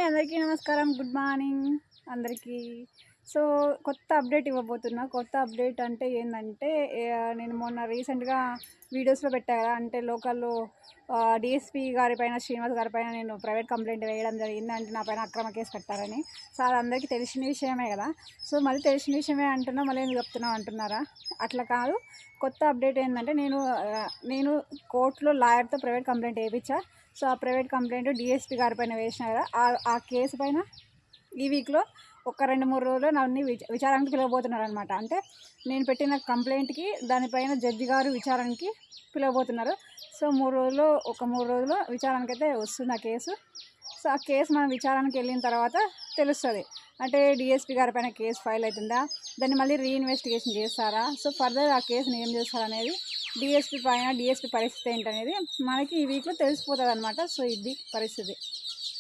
అందరికీ నమస్కారం, good morning అందరికీ. సో కొత్త అప్డేట్ ఇవ్వబోతున్నా. కొత్త అప్డేట్ అంటే ఏంటంటే, నేను మొన్న రీసెంట్గా వీడియోస్లో పెట్టా కదా, అంటే లోకల్లో డిఎస్పీ గారిపైన, శ్రీనివాస్ గారిపైన నేను ప్రైవేట్ కంప్లైంట్ వేయడం జరిగింది. అంటే నా పైన అక్రమ కేసు కట్టారని. సో అది అందరికీ తెలిసిన విషయమే కదా. సో మళ్ళీ తెలిసిన విషయమే అంటున్నా, మళ్ళీ ఎందుకు చెప్తున్నావు అంటున్నారా? అట్లా కాదు. కొత్త అప్డేట్ ఏంటంటే, నేను కోర్టులో లాయర్తో ప్రైవేట్ కంప్లైంట్ వేయించా. సో ఆ ప్రైవేట్ కంప్లైంట్ డిఎస్పీ గారిపైన వేసిన కదా, ఆ కేసు పైన ఈ వీక్లో ఒక 2-3 రోజుల్లో నన్ను విచారణకి పిలవబోతున్నారు అనమాట. అంటే నేను పెట్టిన కంప్లైంట్కి దానిపైన జడ్జి గారు విచారణకి పిలవబోతున్నారు. సో 3 రోజుల్లో విచారణకి అయితే వస్తుంది ఆ కేసు. సో ఆ కేసు మనం విచారణకి వెళ్ళిన తర్వాత తెలుస్తుంది. అంటే డిఎస్పీ గారి పైన కేసు ఫైల్ అవుతుందా, దాన్ని మళ్ళీ రీఇన్వెస్టిగేషన్ చేస్తారా, సో ఫర్దర్ ఆ కేసుని ఏం చేస్తారనేది, డిఎస్పీ పరిస్థితి ఏంటనేది మనకి ఈ వీక్లో తెలిసిపోతుంది అనమాట. సో ఇది పరిస్థితి.